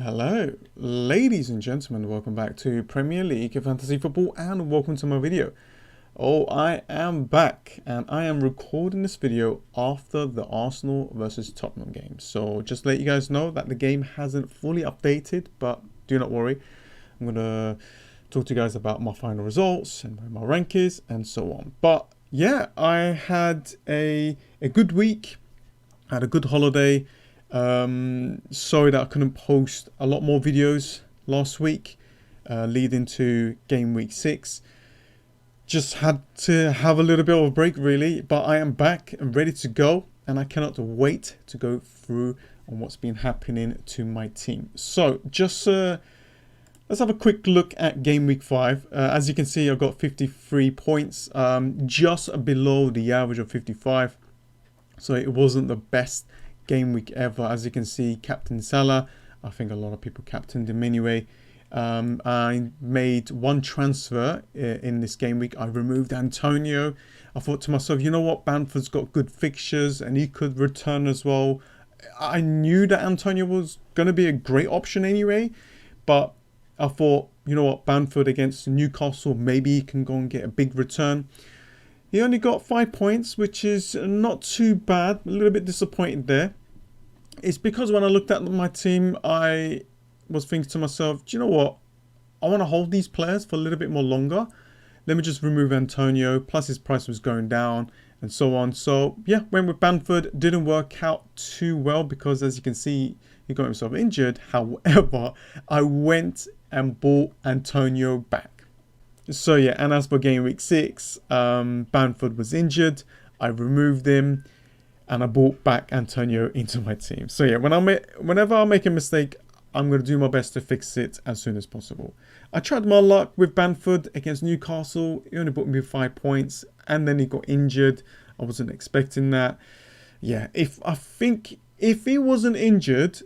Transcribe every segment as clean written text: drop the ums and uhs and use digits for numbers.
Hello, ladies and gentlemen, welcome back to Premier League Fantasy Football and welcome to my video. I am back and I am recording this video after the Arsenal versus Tottenham game. So just to let you guys know that the game hasn't fully updated, but do not worry. I'm going to talk to you guys about my final results and where my rank is and so on. But yeah, I had a good week, had a good holiday. Sorry that I couldn't post a lot more videos last week, leading to game week 6. Just had to have a little bit of a break really, but I am back and ready to go, and I cannot wait to go through on what's been happening to my team. So just let's have a quick look at game week 5. As you can see, I've got 53 points, just below the average of 55. So it wasn't the best game week ever. As you can see, Captain Salah, I think a lot of people captained him anyway. I made one transfer in this game week. I removed Antonio. I thought to myself, you know what, Bamford's got good fixtures and he could return as well. I knew that Antonio was going to be a great option anyway, but I thought, you know what, Bamford against Newcastle, maybe he can go and get a big return. He only got 5 points, which is not too bad. A little bit disappointed there. It's because when I looked at my team, I was thinking to myself, do you know what? I want to hold these players for a little bit more longer. Let me just remove Antonio. Plus his price was going down and so on. So yeah, went with Bamford. Didn't work out too well because as you can see, he got himself injured. However, I went and bought Antonio back. So yeah, and as for game week 6, Bamford was injured. I removed him and I brought back Antonio into my team. So yeah, whenever I make a mistake, I'm going to do my best to fix it as soon as possible. I tried my luck with Bamford against Newcastle. He only brought me 5 points and then he got injured. I wasn't expecting that. Yeah, I think if he wasn't injured,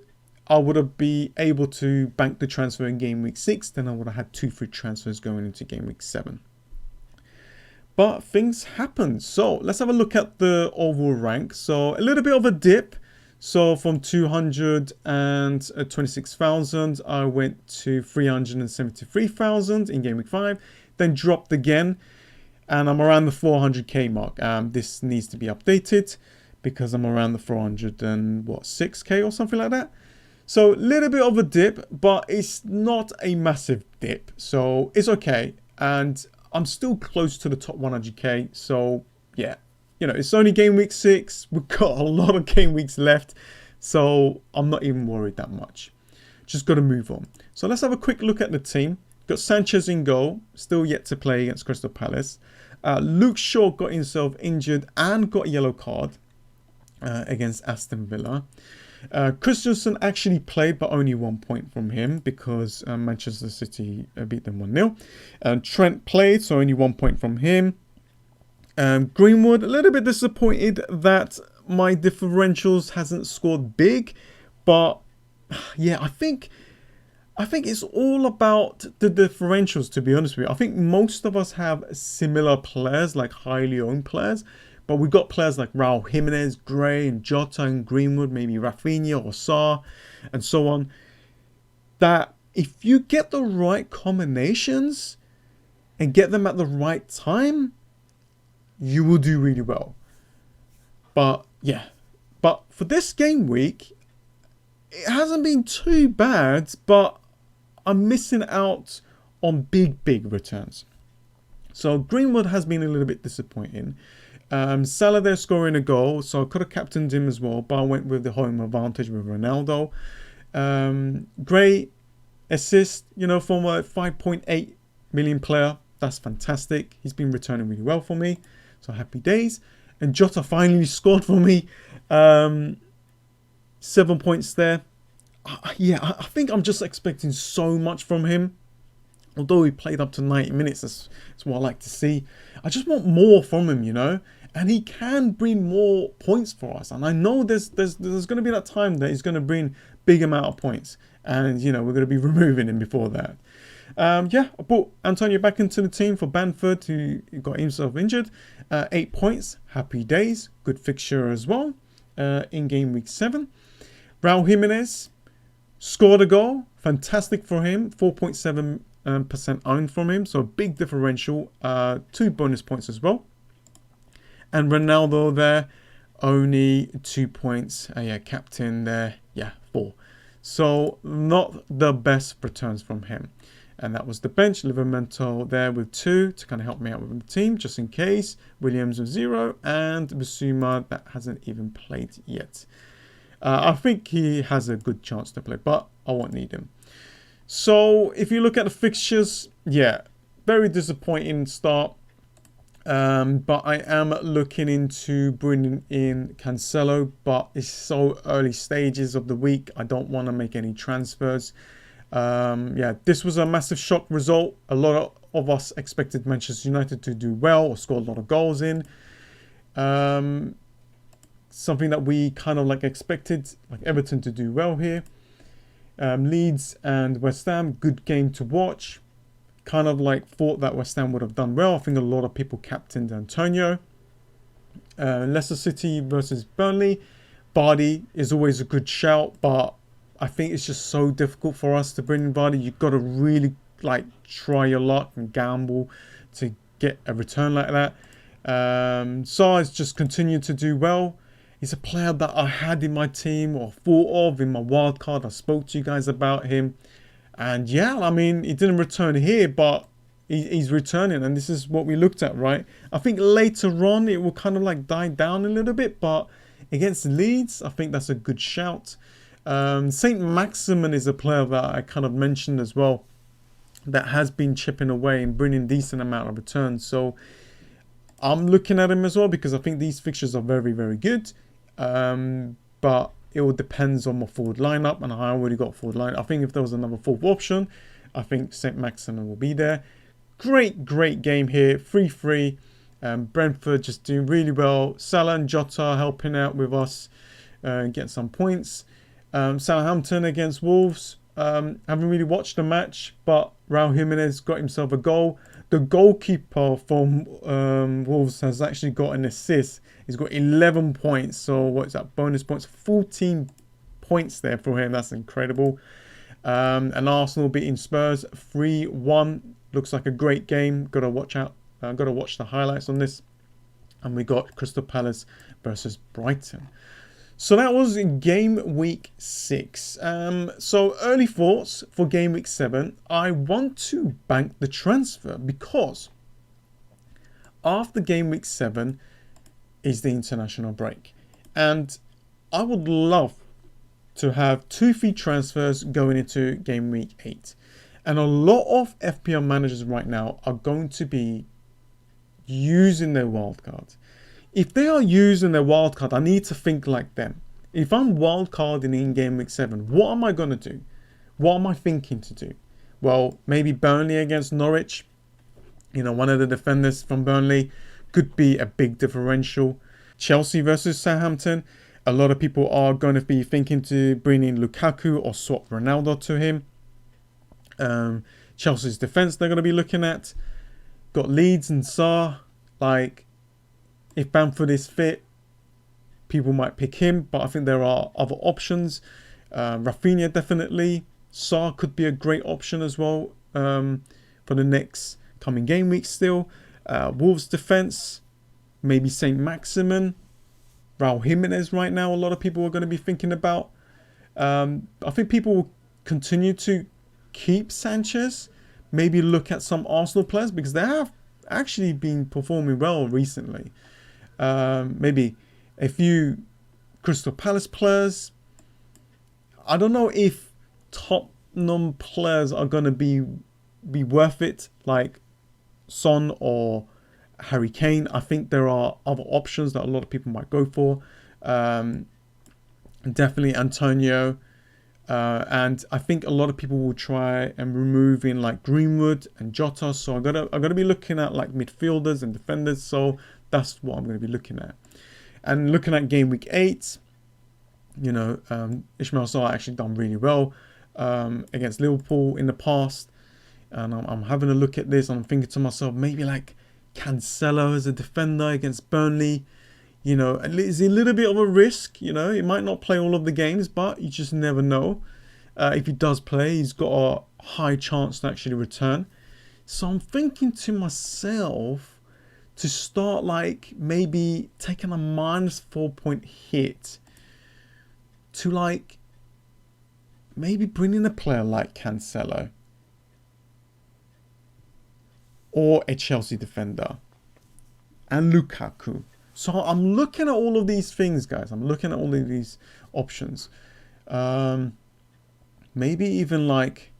I would have been able to bank the transfer in game week 6. Then I would have had 2 free transfers going into game week 7. But things happen. So let's have a look at the overall rank. So a little bit of a dip. So from 226,000, I went to 373,000 in game week 5. Then dropped again. And I'm around the 400k mark. This needs to be updated because I'm around the 406k or something like that. So a little bit of a dip, but it's not a massive dip. So it's okay. And I'm still close to the top 100k. So yeah, you know, it's only game week 6. We've got a lot of game weeks left. So I'm not even worried that much. Just got to move on. So let's have a quick look at the team. Got Sanchez in goal. Still yet to play against Crystal Palace. Luke Shaw got himself injured and got a yellow card against Aston Villa. Christensen actually played, but only 1 point from him because Manchester City beat them 1-0. Trent played, so only 1 point from him. Greenwood, a little bit disappointed that my differentials hasn't scored big, but yeah, I think it's all about the differentials, to be honest with you. I think most of us have similar players, like highly owned players. But we've got players like Raul Jimenez, Gray, and Jota, and Greenwood, maybe Rafinha or Sarr, and so on. That if you get the right combinations and get them at the right time, you will do really well. But yeah, but for this game week, it hasn't been too bad, but I'm missing out on big returns. So Greenwood has been a little bit disappointing. Salah there scoring a goal, so I could have captained him as well, but I went with the home advantage with Ronaldo. Great assist, you know, from a 5.8 million player. That's fantastic. He's been returning really well for me, so happy days. And Jota finally scored for me. 7 points there. Yeah, I think I'm just expecting so much from him. Although he played up to 90 minutes, that's what I like to see. I just want more from him, you know. And he can bring more points for us. And I know there's going to be that time that he's going to bring big amount of points. And, you know, we're going to be removing him before that. Yeah, I brought Antonio back into the team for Bamford, who got himself injured. 8 points, happy days. Good fixture as well in game week 7. Raul Jimenez Scored a goal, fantastic for him. 4.7% owned from him, so a big differential. 2 bonus points as well. And Ronaldo there, only 2 points. Yeah, captain there, yeah, 4. So not the best returns from him. And that was the bench. Livramento there with 2 to kind of help me out with the team, just in case. Williams with 0, and Bissouma that hasn't even played yet. I think he has a good chance to play, but I won't need him. So if you look at the fixtures, yeah, very disappointing start. But I am looking into bringing in Cancelo, but it's so early stages of the week. I don't want to make any transfers. Yeah, this was a massive shock result. A lot of us expected Manchester United to do well or score a lot of goals in. Something that we kind of like expected, like Everton to do well here. Leeds and West Ham, good game to watch. Kind of like thought that West Ham would have done well. I think a lot of people captained Antonio. Leicester City versus Burnley. Vardy is always a good shout, but I think it's just so difficult for us to bring in Vardy. You've got to really like try your luck and gamble to get a return like that. Saar has just continued to do well. He's a player that I had in my team or thought of in my wildcard. I spoke to you guys about him. And yeah, I mean, he didn't return here, but he's returning. And this is what we looked at, right? I think later on, it will kind of like die down a little bit. But against Leeds, I think that's a good shout. St. Maximin is a player that I kind of mentioned as well, that has been chipping away and bringing decent amount of returns. So I'm looking at him as well because I think these fixtures are very, very good. But it all depends on my forward lineup, and I already got forward line. I think if there was another fourth option, I think St. Maximin will be there. Great game here, 3-3. Brentford just doing really well. Salah and Jota helping out with us, get some points. Southampton against Wolves. Haven't really watched the match, but Raul Jimenez got himself a goal. The goalkeeper from Wolves has actually got an assist. He's got 11 points. So what's that? Bonus points. 14 points there for him. That's incredible. And Arsenal beating Spurs 3-1. Looks like a great game. Got to watch out. Got to watch the highlights on this. And we got Crystal Palace versus Brighton. So that was game week 6. So early thoughts for game week 7. I want to bank the transfer because after game week 7 is the international break. And I would love to have 2 free transfers going into game week 8. And a lot of FPL managers right now are going to be using their wildcards. If they are using their wildcard, I need to think like them. If I'm wildcarding in game week 7, what am I going to do? What am I thinking to do? Well, maybe Burnley against Norwich. You know, one of the defenders from Burnley could be a big differential. Chelsea versus Southampton. A lot of people are going to be thinking to bring in Lukaku or swap Ronaldo to him. Chelsea's defense they're going to be looking at. Got Leeds and Saar. Like, if Bamford is fit, people might pick him, but I think there are other options. Rafinha definitely. Saar could be a great option as well for the next coming game week still. Wolves defense, maybe St. Maximin. Raul Jimenez right now, a lot of people are going to be thinking about. I think people will continue to keep Sanchez. Maybe look at some Arsenal players because they have actually been performing well recently. Maybe a few Crystal Palace players. I don't know if Tottenham players are going to be worth it, like Son or Harry Kane. I think there are other options that a lot of people might go for. Definitely Antonio. And I think a lot of people will try and remove in like Greenwood and Jota. So I'm gonna be looking at like midfielders and defenders. So that's what I'm going to be looking at. And looking at game week 8, you know, Ismail Sarr actually done really well against Liverpool in the past. And I'm having a look at this and I'm thinking to myself, maybe like Cancelo as a defender against Burnley. You know, it's a little bit of a risk. You know, he might not play all of the games, but you just never know. If he does play, he's got a high chance to actually return. So I'm thinking to myself to start like maybe taking a -4-point hit to like maybe bring in a player like Cancelo or a Chelsea defender and Lukaku. So I'm looking at all of these things, guys. I'm looking at all of these options. Maybe even like,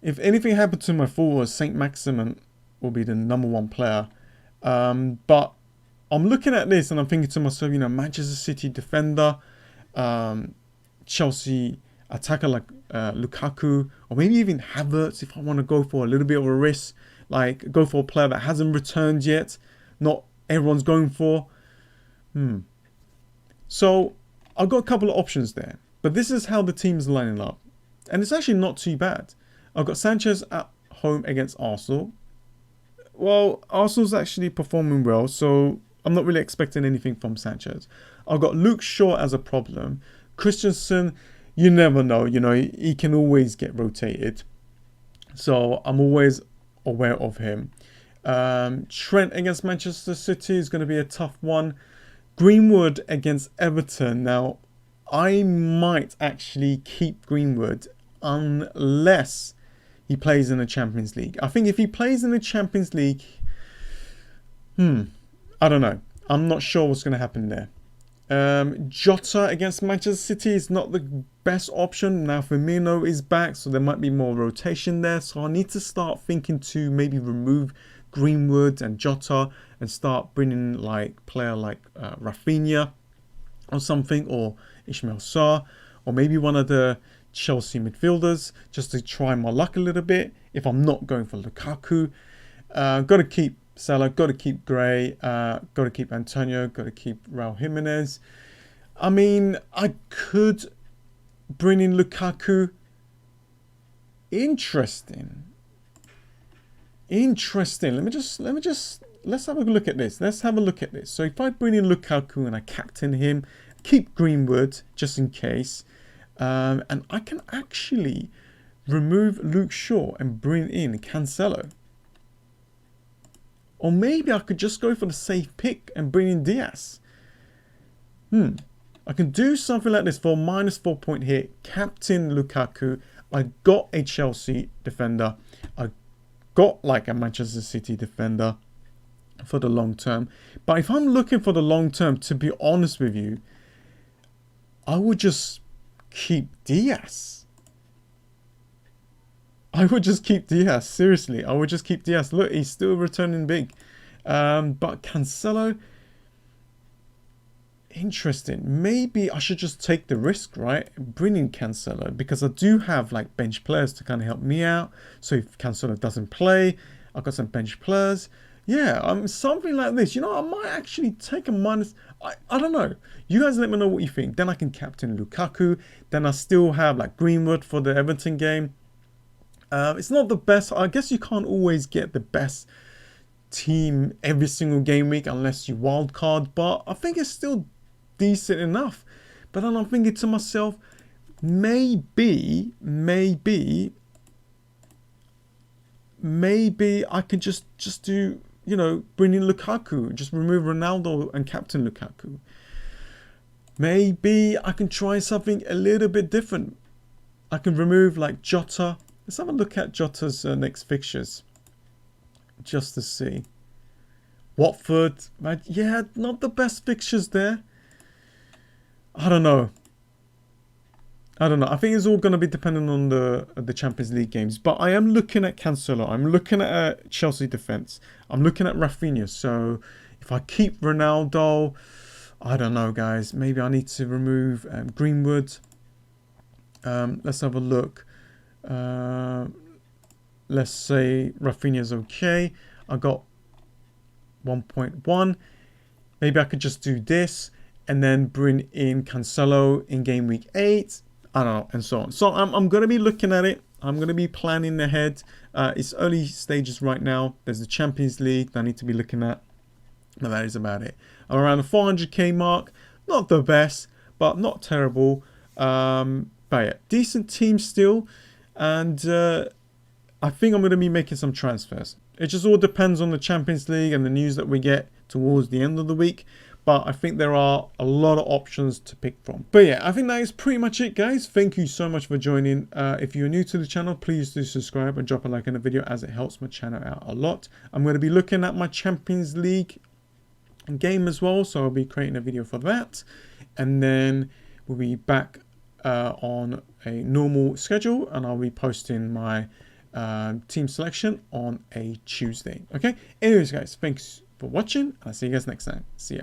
if anything happened to my forwards, Saint Maximin will be the #1 player. But I'm looking at this and I'm thinking to myself, you know, Manchester City defender, Chelsea attacker like Lukaku, or maybe even Havertz if I want to go for a little bit of a risk, like go for a player that hasn't returned yet, not everyone's going for. So I've got a couple of options there, but this is how the team's lining up, and it's actually not too bad. I've got Sanchez at home against Arsenal. Well, Arsenal's actually performing well, so I'm not really expecting anything from Sanchez. I've got Luke Shaw as a problem. Christensen, you never know, you know, he can always get rotated. So I'm always aware of him. Trent against Manchester City is going to be a tough one. Greenwood against Everton. Now, I might actually keep Greenwood unless he plays in the Champions League. I think if he plays in the Champions League, I don't know. I'm not sure what's going to happen there. Jota against Manchester City is not the best option. Now Firmino is back, so there might be more rotation there. So I need to start thinking to maybe remove Greenwood and Jota and start bringing like player like Rafinha or something, or Ismail Sarr, or maybe one of the Chelsea midfielders, just to try my luck a little bit if I'm not going for Lukaku. Got to keep Salah, got to keep Gray, got to keep Antonio, got to keep Raul Jimenez. I mean, I could bring in Lukaku. Interesting. Let's have a look at this. So if I bring in Lukaku and I captain him, keep Greenwood just in case, and I can actually remove Luke Shaw and bring in Cancelo. Or maybe I could just go for the safe pick and bring in Diaz. I can do something like this for a -4-point hit. Captain Lukaku. I got a Chelsea defender. I got like a Manchester City defender for the long term. But if I'm looking for the long term, to be honest with you, I would just keep Diaz. Seriously, I would just keep Diaz. Look, he's still returning big. But Cancelo, interesting. Maybe I should just take the risk, right? Bring in Cancelo, because I do have like bench players to kind of help me out. So if Cancelo doesn't play, I've got some bench players. Yeah, something like this. You know, I might actually take a minus. I don't know. You guys let me know what you think. Then I can captain Lukaku. Then I still have like Greenwood for the Everton game. It's not the best. I guess you can't always get the best team every single game week unless you wildcard, but I think it's still decent enough. But then I'm thinking to myself, maybe I can just do, you know, bring in Lukaku, just remove Ronaldo and captain Lukaku. Maybe I can try something a little bit different. I can remove like Jota. Let's have a look at Jota's next fixtures, just to see. Watford, yeah, not the best fixtures there. I don't know. I think it's all going to be dependent on the Champions League games. But I am looking at Cancelo. I'm looking at Chelsea defense. I'm looking at Rafinha. So if I keep Ronaldo, I don't know, guys. Maybe I need to remove Greenwood. Let's have a look. Let's say Rafinha's okay. I got 1.1. Maybe I could just do this and then bring in Cancelo in game week 8. I don't know, and so on. So I'm going to be looking at it. I'm going to be planning ahead. It's early stages right now. There's the Champions League that I need to be looking at. And that is about it. I'm around the 400k mark. Not the best, but not terrible. But yeah, decent team still. And I think I'm going to be making some transfers. It just all depends on the Champions League and the news that we get towards the end of the week. But I think there are a lot of options to pick from. But yeah, I think that is pretty much it, guys. Thank you so much for joining. If you're new to the channel, please do subscribe and drop a like in the video, as it helps my channel out a lot. I'm going to be looking at my Champions League game as well, so I'll be creating a video for that. And then we'll be back on a normal schedule, and I'll be posting my team selection on a Tuesday. Okay, anyways guys, thanks for watching, and I'll see you guys next time. See ya.